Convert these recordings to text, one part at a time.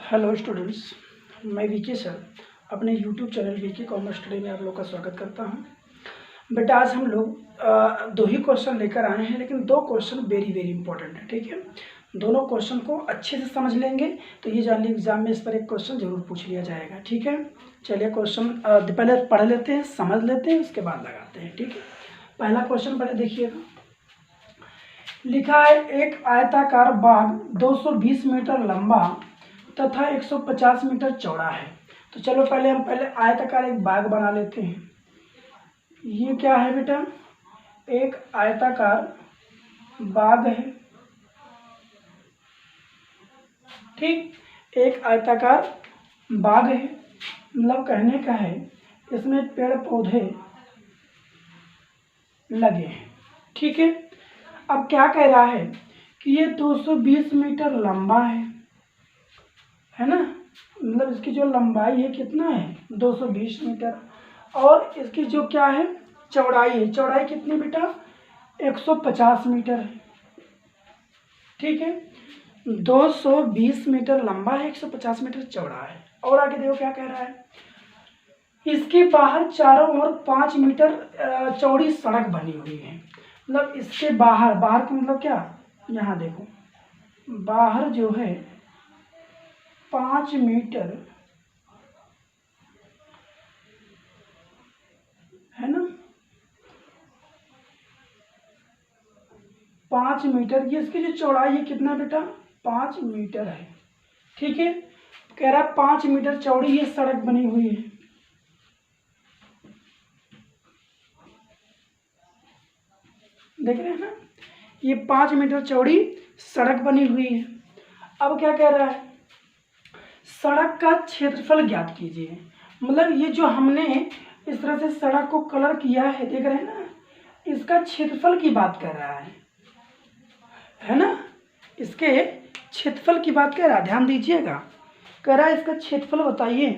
Hello students, मैं VK sir अपने YouTube channel VK commerce study में आप लोग का स्वागत करता हूं। बेटा आज हम लोग दो ही क्वेश्चन लेकर आए हैं, लेकिन दो क्वेश्चन वेरी वेरी इंपॉर्टेंट है। ठीक है, दोनों क्वेश्चन को अच्छे से समझ लेंगे तो ये जान लीजिए एग्जाम में इस पर एक क्वेश्चन जरूर पूछ लिया जाएगा। ठीक है, चलिए क्वेश्चन पहले पढ़ लेते हैं, समझ लेते हैं, उसके बाद लगाते हैं। ठीक है, पहला क्वेश्चन पहले देखिएगा। लिखा है एक आयताकार बाग 220 मीटर लंबा तथा 150 मीटर चौड़ा है। तो चलो हम पहले आयताकार एक बाग बना लेते हैं। ये क्या है बेटा? एक आयताकार बाग है। ठीक, एक आयताकार बाग है, मतलब कहने का है इसमें पेड़ पौधे लगे हैं। ठीक है, अब क्या कह रहा है कि ये 220 मीटर लंबा है ना, मतलब इसकी जो लंबाई है कितना है 220 मीटर, और इसकी जो क्या है चौड़ाई है, चौड़ाई कितनी बेटा 150 मीटर है। ठीक है, 220 मीटर लंबा है, 150 मीटर चौड़ा है। और आगे देखो क्या कह रहा है, इसके बाहर चारों ओर 5 मीटर चौड़ी सड़क बनी हुई है। मतलब इसके बाहर का मतलब क्या, यहाँ देखो बाहर जो है 5 मीटर है ना, 5 मीटर। ये इसकी जो चौड़ाई है कितना बेटा 5 मीटर है। ठीक है, कह रहा 5 मीटर चौड़ी ये सड़क बनी हुई है। देख रहे हैं ना, ये 5 मीटर चौड़ी सड़क बनी हुई है। अब क्या कह रहा है, सड़क का क्षेत्रफल ज्ञात कीजिए। मतलब ये जो हमने इस तरह से सड़क को कलर किया है, देख रहे हैं ना, इसका क्षेत्रफल की बात कर रहा है ना, इसके क्षेत्रफल की बात कर रहा है। ध्यान दीजिएगा, कह रहा है इसका क्षेत्रफल बताइए।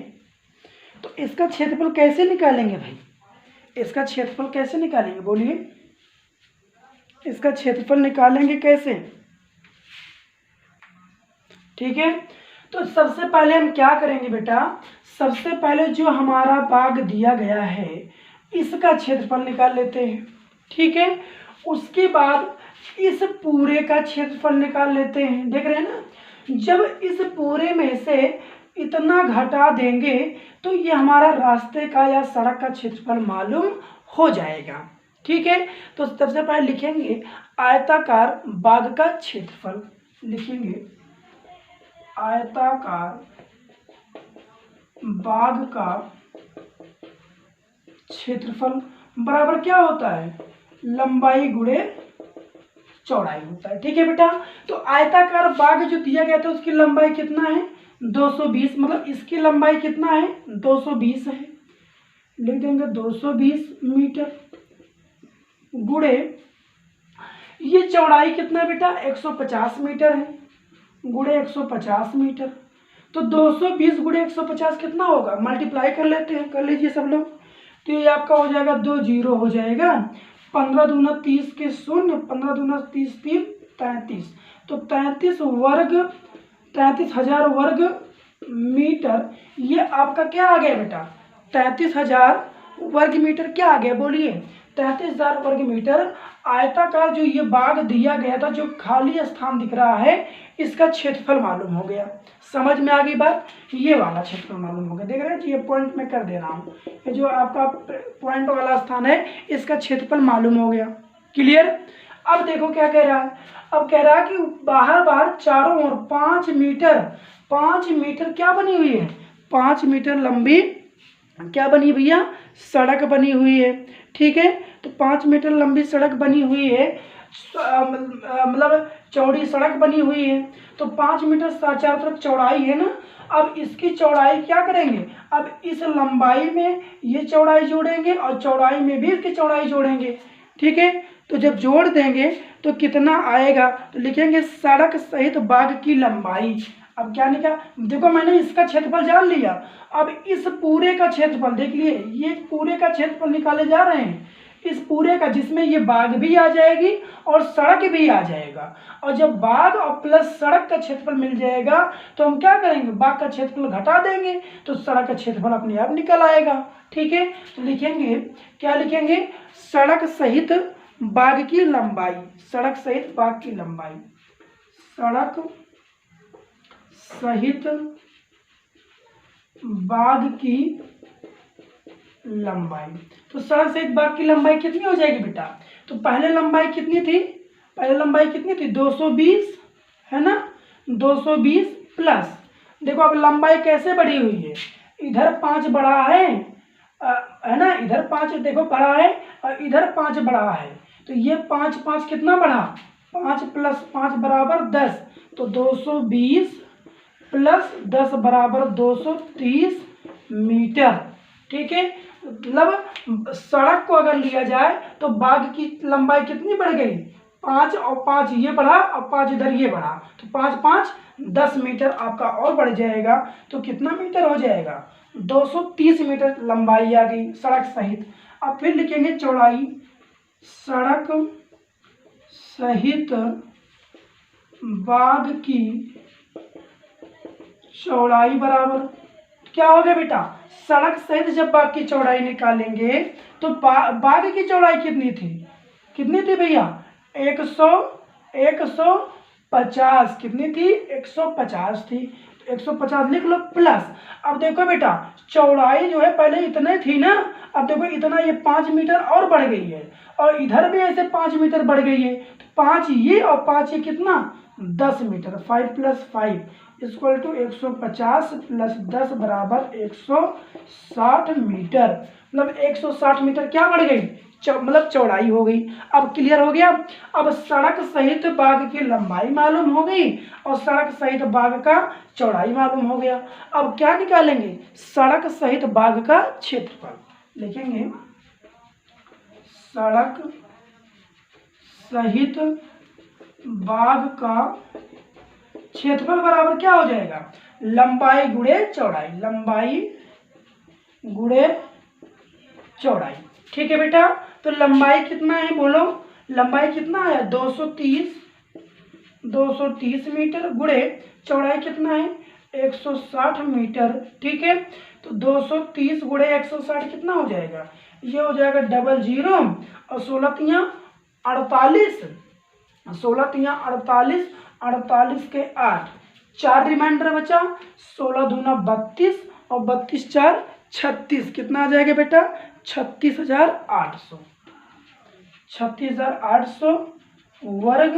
तो इसका क्षेत्रफल कैसे निकालेंगे भाई, इसका क्षेत्रफल कैसे निकालेंगे बोलिए, इसका क्षेत्रफल निकालेंगे कैसे? ठीक है, तो सबसे पहले हम क्या करेंगे बेटा, सबसे पहले जो हमारा बाग दिया गया है इसका क्षेत्रफल निकाल लेते हैं। ठीक है, उसके बाद इस पूरे का क्षेत्रफल निकाल लेते हैं। देख रहे हैं ना, जब इस पूरे में से इतना घटा देंगे तो ये हमारा रास्ते का या सड़क का क्षेत्रफल मालूम हो जाएगा। ठीक है, तो सबसे पहले लिखेंगे आयताकार बाग का क्षेत्रफल। लिखेंगे आयताकार बाग का क्षेत्रफल बराबर क्या होता है, लंबाई गुणे चौड़ाई होता है। ठीक है बेटा, तो आयताकार बाग जो दिया गया था उसकी लंबाई कितना है 220, मतलब इसकी लंबाई कितना है 220 है। लिख देंगे 220 मीटर गुणे ये चौड़ाई कितना बेटा 150 मीटर है, गुणे 150 मीटर। तो 220 गुणे 150 कितना होगा, मल्टीप्लाई कर लेते हैं, कर लीजिए सब लोग। तो ये आपका हो जाएगा 2 जीरो हो जाएगा, 15 दूना 30 के शून्य, 15 दूना 30 3 33, तो 33,000 वर्ग मीटर। ये आपका क्या आ गया बेटा 33,000 वर्ग मीटर, क्या आ गया बोलिए 33,000 वर्ग मीटर। आयताकार जो ये बाग दिया गया था, जो खाली स्थान दिख रहा है, इसका क्षेत्रफल मालूम हो गया। समझ में आ गई बात, ये वाला क्षेत्रफल मालूम हो गया। देख रहे हैं, ये पॉइंट में कर दे रहा हूँ, ये जो आपका पॉइंट वाला स्थान है इसका क्षेत्रफल मालूम हो गया। क्लियर? अब देखो क्या कह रहा है, अब कह रहा है कि बाहर चारों ओर 5 मीटर क्या बनी हुई है, 5 मीटर लंबी क्या बनी भैया, सड़क बनी हुई है। ठीक है, तो 5 मीटर लंबी सड़क बनी हुई है, मतलब चौड़ी सड़क बनी हुई है। तो 5 मीटर चारों तरफ चौड़ाई है ना। अब इसकी चौड़ाई क्या करेंगे, अब इस लंबाई में ये चौड़ाई जोड़ेंगे और चौड़ाई में भी इसकी चौड़ाई जोड़ेंगे। ठीक है, तो जब जोड़ देंगे तो कितना आएगा, तो लिखेंगे सड़क सहित बाग की लंबाई। अब क्या निकला, देखो मैंने इसका क्षेत्रफल जान लिया, अब इस पूरे का क्षेत्रफल देख लिए, ये पूरे का क्षेत्रफल निकाले जा रहे हैं। इस पूरे का, जिसमें ये बाग भी आ जाएगी और सड़क भी आ जाएगा। और जब बाग और प्लस सड़क का क्षेत्रफल मिल जाएगा तो हम क्या करेंगे, बाग का क्षेत्रफल घटा देंगे तो सड़क का क्षेत्रफल अपने आप निकल आएगा। ठीक है, तो लिखेंगे, क्या लिखेंगे, सड़क सहित बाग की लंबाई, सड़क सहित बाग की लंबाई, सड़क सहित बाग की लंबाई। तो सड़क सहित बाग की लंबाई कितनी हो जाएगी बेटा, तो पहले लंबाई कितनी थी, पहले लंबाई कितनी थी 220, है ना, 220 प्लस, देखो अब लंबाई कैसे बढ़ी हुई है, इधर 5 बढ़ा है ना, इधर 5 देखो बढ़ा है और इधर 5 बढ़ा है, तो ये 5 5 कितना बढ़ा, 5 प्लस 5 बराबर 10, तो 220 प्लस 10 बराबर 230 मीटर। ठीक है, मतलब सड़क को अगर लिया जाए तो बाग की लंबाई कितनी बढ़ गई, 5 और 5 ये बढ़ा और 5 इधर ये बढ़ा, तो 5 5 10 मीटर आपका और बढ़ जाएगा, तो कितना मीटर हो जाएगा, 230 मीटर लंबाई आ गई सड़क सहित। अब फिर लिखेंगे चौड़ाई, सड़क सहित बाग की चौड़ाई बराबर, क्या हो गया बेटा, सड़क सहित जब बाग की चौड़ाई निकालेंगे तो बाग की चौड़ाई कितनी थी, कितनी थी भैया, 150, कितनी थी, 150 थी, 150 लिख लो प्लस। अब देखो बेटा चौड़ाई जो है पहले इतने थी ना, अब देखो इतना ये 5 मीटर और बढ़ गई है और इधर भी ऐसे 5 मीटर बढ़ गई है, तो 5 ये और 5 ये कितना 10 metre, 5 plus 5 equal to 150 plus 10 बराबर 160 मीटर, मतलब 160 मीटर क्या बढ़ गई, मतलब चौड़ाई हो गई। अब क्लियर हो गया। अब सड़क सहित बाग की लंबाई मालूम हो गई और सड़क सहित बाग का चौड़ाई मालूम हो गया। अब क्या निकालेंगे, सड़क सहित बाग का क्षेत्रफल लिखेंगे, सड़क सहित बाग का क्षेत्रफल बराबर क्या हो जाएगा, लंबाई गुणे चौड़ाई, लंबाई गुणे चौड़ाई। ठीक है बेटा, तो लंबाई कितना है बोलो, लंबाई कितना है 230 मीटर गुणे चौड़ाई कितना है 160 मीटर। ठीक है, तो 230 गुणे 160 कितना हो जाएगा, ये हो जाएगा 00 और 16 तियां 48, 16 तियां 48, 48 के 8, 4 रिमाइंडर बचा, 16 दूना 32 और 32 4 36, कितना आ जाएगा बेटा 36,800, 36,800 वर्ग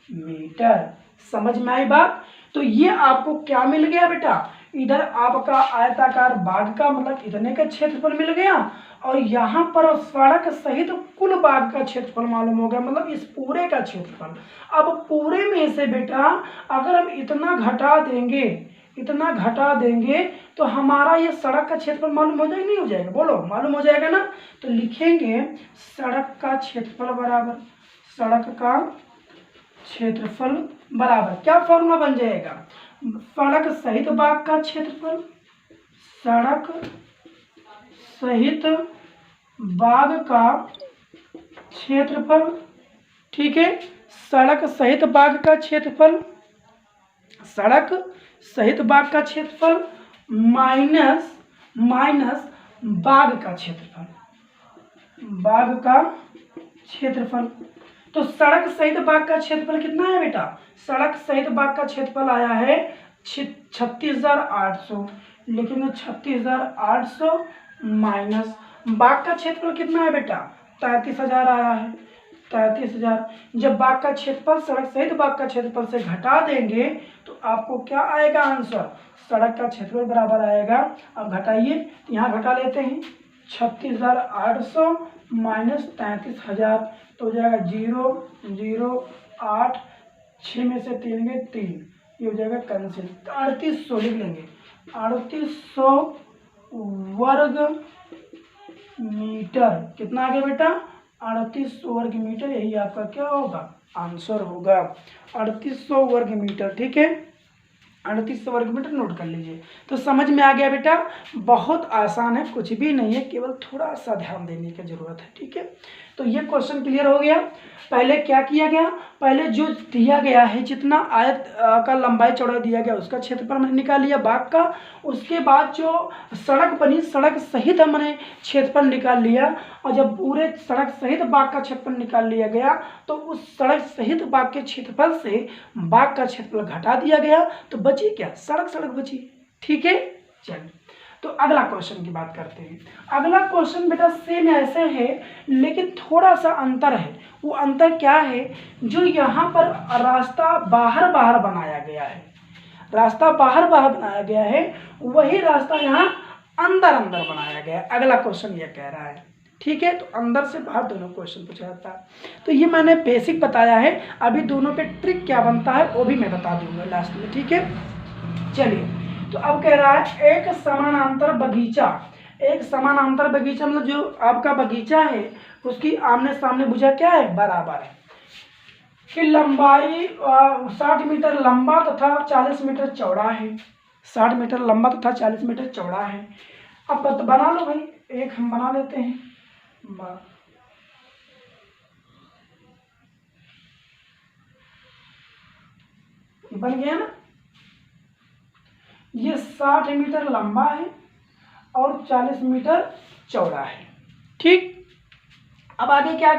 मीटर। समझ में आई बात। तो ये आपको क्या मिल गया बेटा, इधर आपका आयताकार बाग का मतलब इतने का क्षेत्रफल मिल गया और यहाँ पर सड़क सहित कुल बाग का क्षेत्रफल मालूम हो गया, मतलब इस पूरे का क्षेत्रफल। अब पूरे में से बेटा अगर हम इतना घटा देंगे तो हमारा ये सड़क का क्षेत्रफल मालूम हो जाएगा, नहीं हो जाएगा, बोलो मालूम हो जाएगा ना। तो लिखेंगे सड़क का क्षेत्रफल बराबर, सड़क का क्षेत्रफल बराबर क्या फॉर्मूला बन जाएगा, सड़क सहित बाग का क्षेत्रफल, सड़क सहित बाग का क्षेत्रफल। ठीक है, सड़क सहित बाग का क्षेत्रफल, सड़क सहित बाग का क्षेत्रफल माइनस बाग का क्षेत्रफल, बाग का क्षेत्रफल। तो सड़क सहित बाग का क्षेत्रफल कितना है बेटा, सड़क सहित बाग का क्षेत्रफल आया है 36,800, लेकिन 36,800 माइनस बाग का क्षेत्रफल कितना है बेटा 33,000 आया है, 33,000। जब बाग का क्षेत्रफल सड़क सहित बाग का क्षेत्रफल से घटा देंगे तो आपको क्या आएगा आंसर, सड़क का क्षेत्रफल बराबर आएगा, अब घटाइए, यहाँ घटा लेते हैं, 36,800 माइनस 33,000 तो हो जाएगा 0 0 8, 6 में से 3 गए 3, ये हो जाएगा कैंसिल, तो 3800 लिख लेंगे, 3800 वर्ग मीटर। कितना आ गया बेटा 3800 वर्ग मीटर, यही आपका क्या होगा आंसर होगा 3800 वर्ग मीटर। ठीक है, 38 वर्ग मीटर नोट कर लीजिए। तो समझ में आ गया बेटा, बहुत आसान है, कुछ भी नहीं है, केवल थोड़ा सा ध्यान देने की जरूरत है। ठीक है, तो ये क्वेश्चन क्लियर हो गया। पहले क्या किया गया, पहले जो दिया गया है जितना आयत का लंबाई चौड़ाई दिया गया उसका क्षेत्रफल हमने निकाल लिया बाग का। उसके बाद जो सड़क बनी, सड़क सहित हमने क्षेत्रफल निकाल लिया, और जब पूरे सड़क सहित बाग का क्षेत्रफल निकाल लिया गया तो उस सड़क सहित बाग के क्षेत्रफल से बाग का क्षेत्रफल घटा दिया गया, तो बची क्या, सड़क सड़क बची। ठीक है, चलिए तो अगला क्वेश्चन की बात करते हैं। अगला क्वेश्चन बेटा सेम ऐसे है लेकिन थोड़ा सा अंतर है। वो अंतर क्या है, जो यहाँ पर रास्ता बाहर बाहर बनाया गया है, रास्ता बाहर बाहर बनाया गया है, वही रास्ता यहाँ अंदर अंदर बनाया गया है। अगला क्वेश्चन ये कह रहा है। ठीक है, तो अंदर से बाहर दोनों क्वेश्चन पूछा जाता है। तो ये मैंने बेसिक बताया है, अभी दोनों पे ट्रिक क्या बनता है वो भी मैं बता दूंगा लास्ट में। ठीक है, चलिए तो अब कह रहा है एक समानांतर बगीचा, एक समानांतर बगीचा मतलब जो आपका बगीचा है उसकी आमने सामने भुजा क्या है, बराबर है, कि लंबाई 60 मीटर लंबा तथा 40 मीटर चौड़ा है, 60 मीटर लंबा तथा 40 मीटर चौड़ा है। अब बना लो भाई, एक हम बना लेते हैं, बन गया ना। ये 60 मीटर लंबा है और 40 मीटर चौड़ा है। ठीक, अब आगे क्या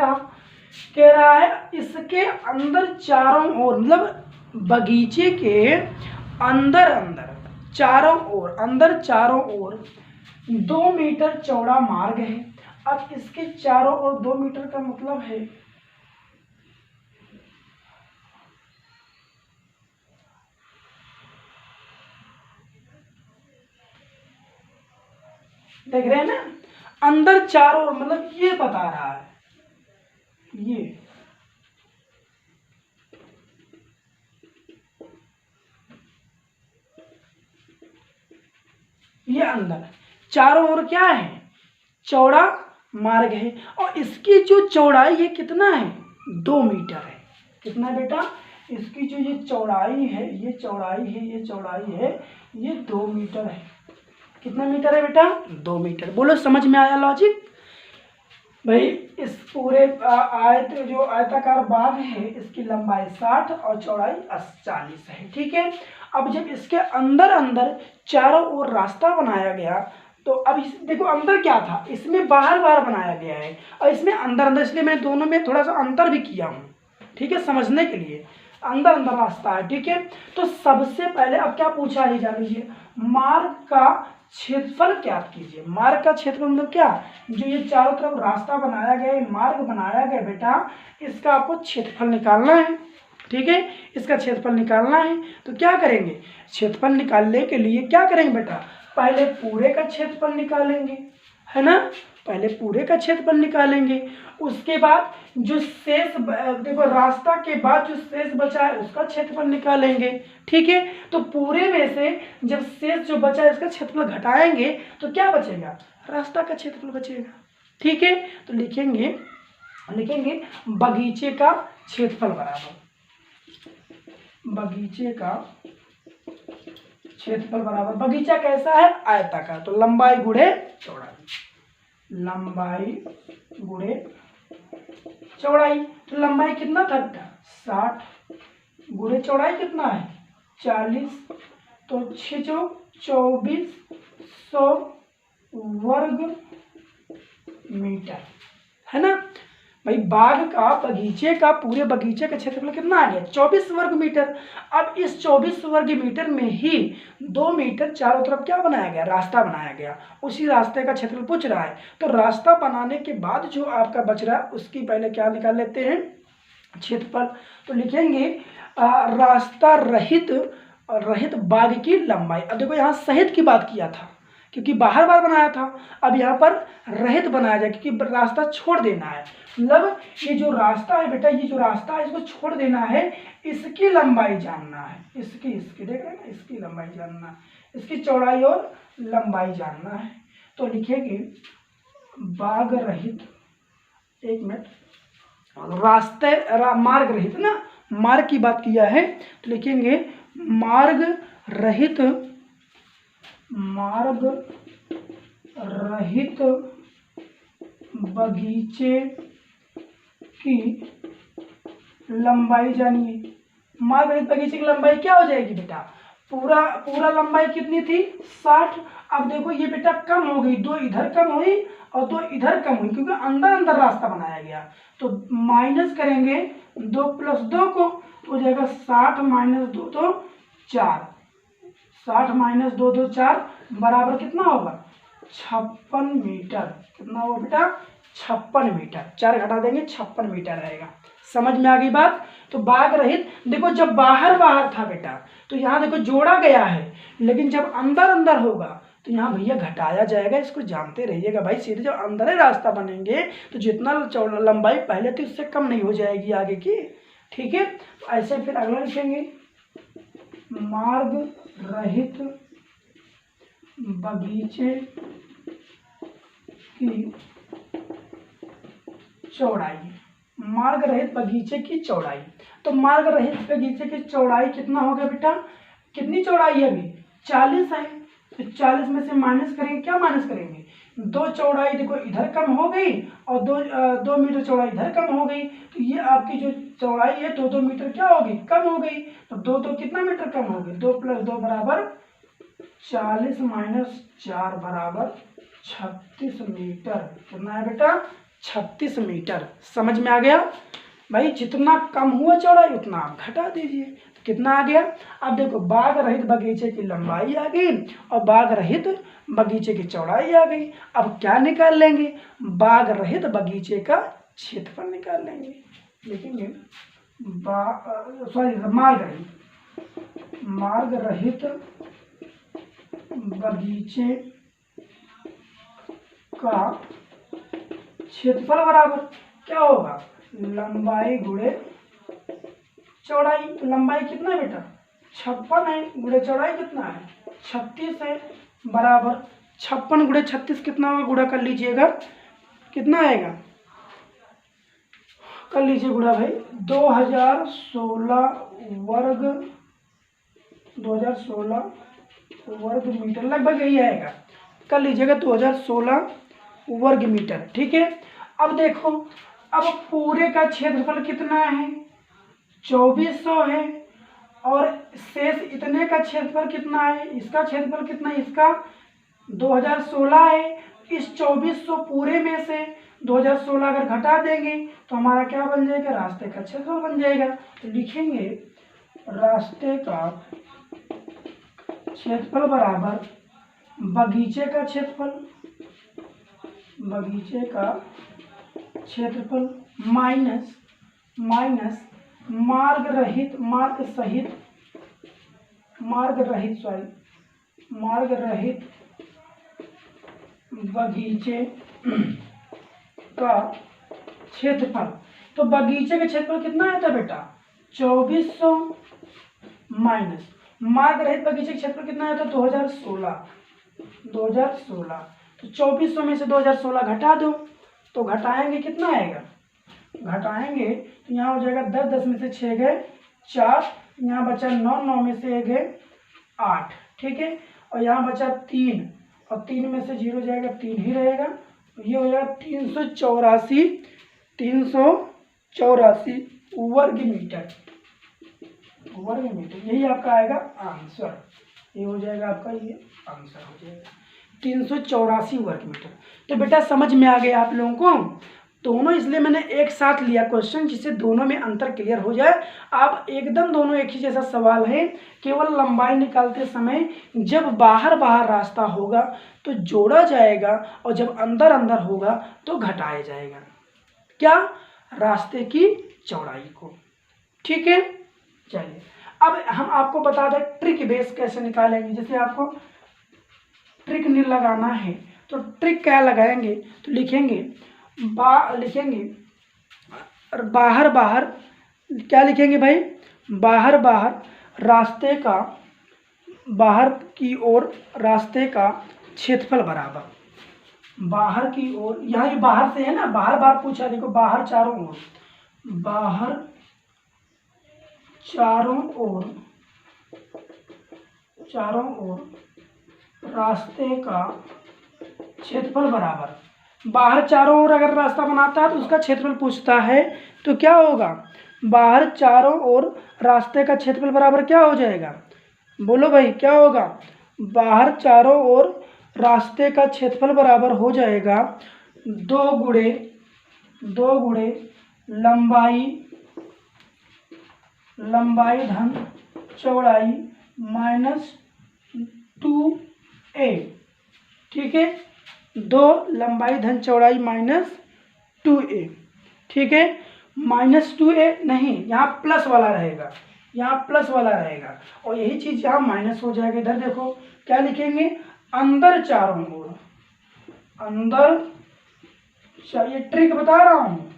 कह रहा है, इसके अंदर चारों ओर, मतलब बगीचे के अंदर अंदर चारों ओर, अंदर चारों ओर 2 मीटर चौड़ा मार्ग है। अब इसके चारों ओर 2 मीटर का मतलब है, देख रहे हैं ना, अंदर चारों ओर मतलब ये बता रहा है, ये अंदर चारों ओर क्या है, चौड़ा मार्ग है, और इसकी जो चौड़ाई है कितना है, 2 मीटर है। कितना बेटा, इसकी जो ये चौड़ाई है, ये चौड़ाई है, ये चौड़ाई है, ये 2 मीटर है। कितना मीटर है बेटा, 2 मीटर। बोलो समझ में आया लॉजिक भाई। इस पूरे आयत जो आयताकार बाग है इसकी लंबाई 60 और चौड़ाई 40 है। ठीक है, अब जब इसके अंदर अंदर चारों ओर रास्ता बनाया गया, तो अब इस देखो अंदर क्या था, इसमें बाहर बाहर बनाया गया है और इसमें अंदर अंदर, इसलिए मैं दोनों में थोड़ा सा अंतर भी किया हूँ। ठीक है, समझने के लिए अंदर अंदर रास्ता है। ठीक है, तो सबसे पहले अब क्या पूछा है जान लीजिए, मार्ग का क्षेत्रफल ज्ञात कीजिए। मार्ग का क्षेत्रफल मतलब क्या, जो ये चारों तरफ रास्ता बनाया गया है, मार्ग बनाया गया बेटा, इसका आपको क्षेत्रफल निकालना है। ठीक है, इसका क्षेत्रफल निकालना है, तो क्या करेंगे, क्षेत्रफल निकालने के लिए क्या करेंगे बेटा, पहले पूरे का क्षेत्रफल निकालेंगे, है ना, पहले पूरे का क्षेत्रफल निकालेंगे। उसके बाद जो शेष, देखो रास्ता के बाद जो शेष बचा है उसका क्षेत्रफल निकालेंगे। ठीक है, तो पूरे में से जब शेष जो बचा है इसका क्षेत्रफल घटाएंगे तो क्या बचेगा, रास्ता का क्षेत्रफल बचेगा। ठीक है, तो लिखेंगे बगीचे का क्षेत्रफल बराबर, बगीचे का क्षेत्रफल बराबर, बगीचा कैसा है, आयताकार, तो लंबाई गुणे चौड़ाई, लंबाई गुणे चौड़ाई। तो लंबाई कितना था बेटा, 60 गुणे चौड़ाई कितना है, 40, तो 6 चौक 2400 वर्ग मीटर, है ना भाई। बाग का, बगीचे का, पूरे बगीचे का क्षेत्रफल कितना आ गया, 24 वर्ग मीटर। अब इस 24 वर्ग मीटर में ही 2 मीटर चारों तरफ क्या बनाया गया, रास्ता बनाया गया, उसी रास्ते का क्षेत्रफल पूछ रहा है। तो रास्ता बनाने के बाद जो आपका बच रहा है उसकी पहले क्या निकाल लेते हैं, क्षेत्रफल। तो लिखेंगे रास्ता रहित बाग की लंबाई। अब देखो यहाँ सहित की बात किया था क्योंकि बाहर बार बनाया था, अब यहाँ पर रहित बनाया जाए क्योंकि रास्ता छोड़ देना है। मतलब ये जो रास्ता है बेटा, ये जो रास्ता है इसको छोड़ देना है, इसकी लंबाई जानना है, इसकी देख रहे हैं ना, इसकी लंबाई जानना है, इसकी चौड़ाई और लंबाई जानना है। तो लिखेंगे बाग रहित, एक मिनट, मार्ग रहित ना, मार्ग की बात किया है, तो लिखेंगे मार्ग रहित मार्ग रहित बगीचे की लंबाई जानिए। मार्ग रहित बगीचे की लंबाई क्या हो जाएगी बेटा, पूरा लंबाई कितनी थी 60। अब देखो ये बेटा कम हो गई, 2 इधर कम हुई और 2 इधर कम हुई, क्योंकि अंदर अंदर रास्ता बनाया गया। तो माइनस करेंगे 2 + 2 को, तो हो जाएगा 60 - 2 तो 4। 60 - 2 तो 4 बराबर कितना होगा 56 मीटर। कितना होगा बेटा 56 मीटर। 4 घटा देंगे 56 मीटर रहेगा। समझ में आ गई बात। तो बाग रहित, देखो जब बाहर बाहर था बेटा तो यहाँ देखो जोड़ा गया है, लेकिन जब अंदर अंदर होगा तो यहाँ भैया घटाया जाएगा। इसको जानते रहिएगा भाई, सीधे जब अंदर ही रास्ता बनेंगे तो जितना चौड़ा लंबाई पहले थी उससे कम नहीं हो जाएगी आगे की। ठीक है, तो ऐसे फिर अगला लिखेंगे मार्ग रहित बगीचे की चौड़ाई। मार्ग रहित बगीचे की चौड़ाई, तो मार्ग रहित बगीचे की चौड़ाई कितना हो गया बेटा, कितनी चौड़ाई है अभी 40 है। तो 40 में से माइनस करेंगे, क्या माइनस करेंगे 2 चौड़ाई देखो इधर कम हो गई और 2 मीटर चौड़ाई इधर कम हो गई। तो ये आपकी जो चौड़ाई है 2 मीटर क्या होगी कम हो गई। तो 2 कितना मीटर कम होगी, 2 + 2 बराबर 40 - 4 बराबर 36 मीटर। कितना है बेटा 36 मीटर। समझ में आ गया भाई, जितना कम हुआ चौड़ाई उतना आप घटा दीजिए। तो कितना आ गया, अब देखो बाग रहित बगीचे की लंबाई आ गई और बाग रहित बगीचे की चौड़ाई आ गई। अब क्या निकाल लेंगे, बाग रहित बगीचे का क्षेत्रफल निकाल लेंगे। लिखेंगे मार्ग रहित बगीचे का क्षेत्रफल बराबर क्या होगा, लंबाई गुणे चौड़ाई। लंबाई कितना है बेटा 56 है, गुणे चौड़ाई कितना है 36 है, बराबर 56 गुणे 36 कितना होगा, गुणा कर लीजिएगा कितना आएगा, कर लीजिए गुणा भाई 2016 वर्ग मीटर, लगभग यही आएगा। कर लीजिएगा 2016 वर्ग मीटर। ठीक है, अब देखो अब पूरे का क्षेत्रफल कितना है 2400 है, और शेष इतने का क्षेत्रफल कितना है, इसका क्षेत्रफल कितना है, इसका 2016 है। इस 2400 पूरे में से 2016 अगर घटा देंगे तो हमारा क्या बन जाएगा, रास्ते का क्षेत्रफल बन जाएगा। तो लिखेंगे रास्ते का क्षेत्रफल बराबर बगीचे का क्षेत्रफल, बगीचे का क्षेत्रफल माइनस मार्ग रहित बगीचे का क्षेत्रफल। तो बगीचे का क्षेत्रफल कितना आता है बेटा 2400 माइनस मार्ग रहित बगीचे का क्षेत्रफल कितना आता है 2016। तो 2400 में से 2016 घटा दो, तो घटाएंगे कितना आएगा, घटाएंगे तो यहाँ हो जाएगा 10, 10 में से 6 गए 4, यहाँ बचा 9, 9 में से 1 गए 8। ठीक है, और यहाँ बचा 3 और 3 में से 0 जाएगा 3 ही रहेगा। तो ये हो जाएगा 384 वर्ग मीटर। यही आपका आएगा आंसर, ये हो जाएगा आपका, ये आंसर हो जाएगा 384 वर्ग मीटर। तो बेटा समझ में आ गया आप लोगों को, दोनों इसलिए मैंने एक साथ लिया क्वेश्चन जिससे दोनों में अंतर क्लियर हो जाए। आप एकदम दोनों एक ही जैसा सवाल है, केवल लंबाई निकालते समय जब बाहर बाहर रास्ता होगा तो जोड़ा जाएगा और जब अंदर अंदर होगा तो घटाया जाएगा, क्या, रास्ते की चौड़ाई को। ठीक है, चलिए अब हम आपको बता दें ट्रिक बेस कैसे निकालेंगे। जैसे आपको ट्रिक नहीं लगाना है तो ट्रिक क्या लगाएंगे, तो लिखेंगे बाहर बाहर, क्या लिखेंगे भाई, बाहर बाहर रास्ते का, बाहर की ओर रास्ते का क्षेत्रफल बराबर, बाहर की ओर, यहाँ जो बाहर से है ना, बाहर बाहर पूछा, देखो बाहर चारों ओर, बाहर चारों ओर चारों ओर रास्ते का क्षेत्रफल बराबर, बाहर चारों ओर अगर रास्ता बनाता है तो उसका क्षेत्रफल पूछता है, तो क्या होगा, बाहर चारों ओर रास्ते का क्षेत्रफल बराबर क्या हो जाएगा, बोलो भाई क्या होगा, बाहर चारों ओर रास्ते का क्षेत्रफल बराबर हो जाएगा 2 गुणे लंबाई धन चौड़ाई माइनस 2a, ठीक है, 2 लंबाई धन चौड़ाई माइनस 2a, ठीक है, माइनस 2a नहीं, यहाँ प्लस वाला रहेगा, यहाँ प्लस वाला रहेगा, और यही चीज़ यहाँ माइनस हो जाएगा। इधर देखो क्या लिखेंगे, अंदर चारों ओर, अंदर, ये ट्रिक बता रहा हूँ,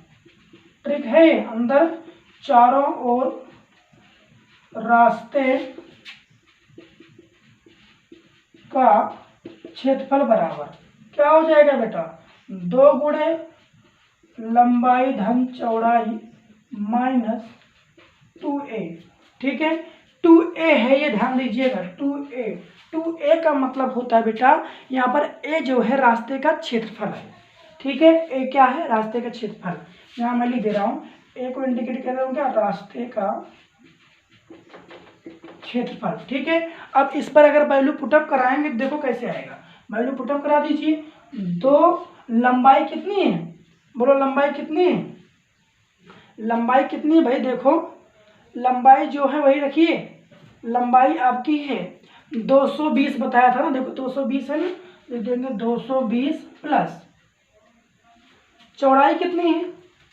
ट्रिक है, अंदर चारों ओर रास्ते का क्षेत्रफल बराबर क्या हो जाएगा बेटा, 2 गुणे लंबाई धन चौड़ाई माइनस 2a, ठीक है, 2a है, ये ध्यान दीजिएगा, 2a का मतलब होता है बेटा, यहाँ पर a जो है रास्ते का क्षेत्रफल है, ठीक है, a क्या है, रास्ते का क्षेत्रफल, यहाँ मैं लिख दे रहा हूँ, a को इंडिकेट कर रहा हूँ क्या, रास्ते का क्षेत्रफल, ठीक है। अब इस पर अगर वैल्यू पुटअप कराएंगे देखो कैसे आएगा, वैल्यू पुटअप करा दीजिए, 2 लंबाई कितनी है, बोलो लंबाई कितनी है, लंबाई कितनी है भाई, देखो लंबाई जो है वही रखिए, लंबाई आपकी है 220 बताया था ना, देखो 220 है ना, लिख देंगे 220 प्लस चौड़ाई कितनी है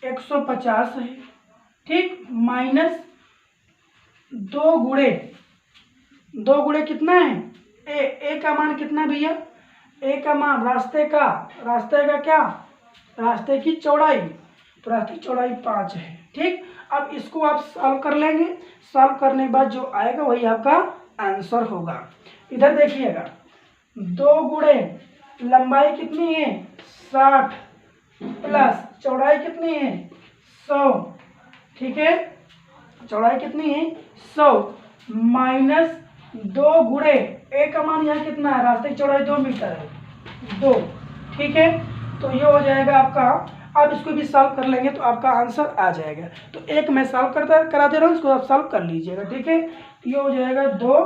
150 है, ठीक, माइनस 2 गुणे कितना है, ए का मान कितना भैया, ए का मान रास्ते का क्या, रास्ते की चौड़ाई, तो रास्ते की चौड़ाई 5 है, ठीक। अब इसको आप सॉल्व कर लेंगे, सॉल्व करने के बाद जो आएगा वही आपका आंसर होगा। इधर देखिएगा, 2 गुणे लंबाई कितनी है 60 प्लस चौड़ाई कितनी है 100, ठीक है, चौड़ाई कितनी है 100 माइनस 2 गुणे ए का मान यहाँ कितना है, रास्ते की चौड़ाई 2 मीटर है, 2, ठीक है, तो ये हो जाएगा आपका। अब इसको भी सॉल्व कर लेंगे तो आपका आंसर आ जाएगा, तो एक मैं सॉल्व करा दे रहा हूँ, इसको आप सॉल्व कर लीजिएगा, ठीक है, ये हो जाएगा 2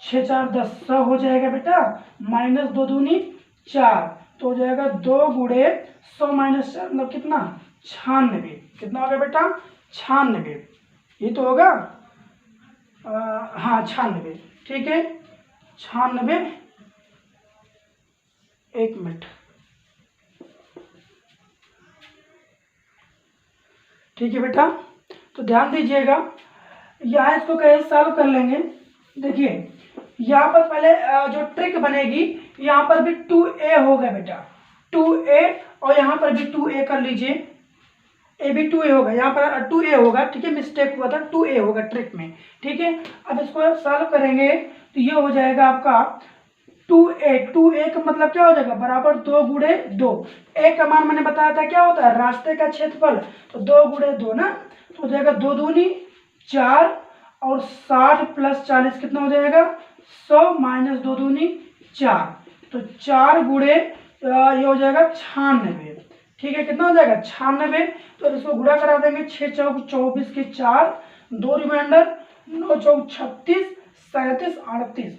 6 4 10 100 हो जाएगा बेटा, माइनस 2 दूनी 4, तो हो जाएगा 2 गुणे 100 माइनस 4 मतलब कितना 96, कितना होगा बेटा 96, ये तो होगा हाँ 96, ठीक है, 96, 1 मिनट, ठीक है बेटा, तो ध्यान दीजिएगा, यहाँ इसको कैसे सॉल्व कर लेंगे, देखिए यहाँ पर पहले जो ट्रिक बनेगी, यहाँ पर भी 2a होगा बेटा, 2a, और यहाँ पर भी 2a कर लीजिए, ए भी 2a होगा, यहाँ पर 2a होगा, ठीक है, मिस्टेक हुआ था, 2a होगा ट्रिक में, ठीक है। अब इसको सॉल्व करेंगे तो ये हो जाएगा आपका 2a का मतलब क्या हो जाएगा, बराबर 2 गुणे 2, a का मान मैंने बताया था क्या होता है, रास्ते का क्षेत्रफल, तो 2 गुणे 2 ना, तो हो जाएगा 2 दूनी 4, और 60 प्लस 40 कितना हो जाएगा 100 माइनस 2 दूनी 4, तो 4 गुणे ये हो जाएगा 96, ठीक है, कितना हो जाएगा 96, तो इसको गुणा करा देंगे, 6 चौक 24 के 4, 2 रिमाइंडर, 9 चौक 36, 37 38,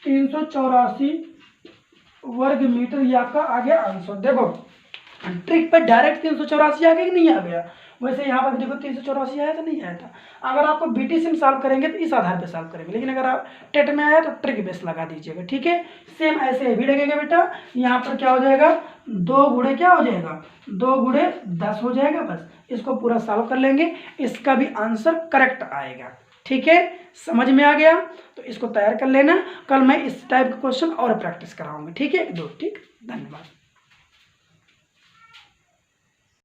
384 वर्ग मीटर, ये आपका आ गया आंसर। देखो ट्रिक पे डायरेक्ट 384 आ गया कि नहीं आ गया, वैसे यहाँ पर देखो 384 आया था, नहीं आया था। अगर आपको बीटीसी में सॉल्व करेंगे तो इस आधार पे सॉल्व करेंगे, लेकिन अगर आप टेट में आया तो ट्रिक बेस लगा दीजिएगा, ठीक है। सेम ऐसे भी लगेगा बेटा, यहाँ पर क्या हो जाएगा 2 गुणे क्या हो जाएगा 2 गुणे 10 हो जाएगा, बस इसको पूरा सॉल्व कर लेंगे, इसका भी आंसर करेक्ट आएगा, ठीक है। समझ में आ गया तो इसको तैयार कर लेना, कल मैं इस टाइप का क्वेश्चन और प्रैक्टिस कराऊंगा, ठीक है। ठीक, धन्यवाद।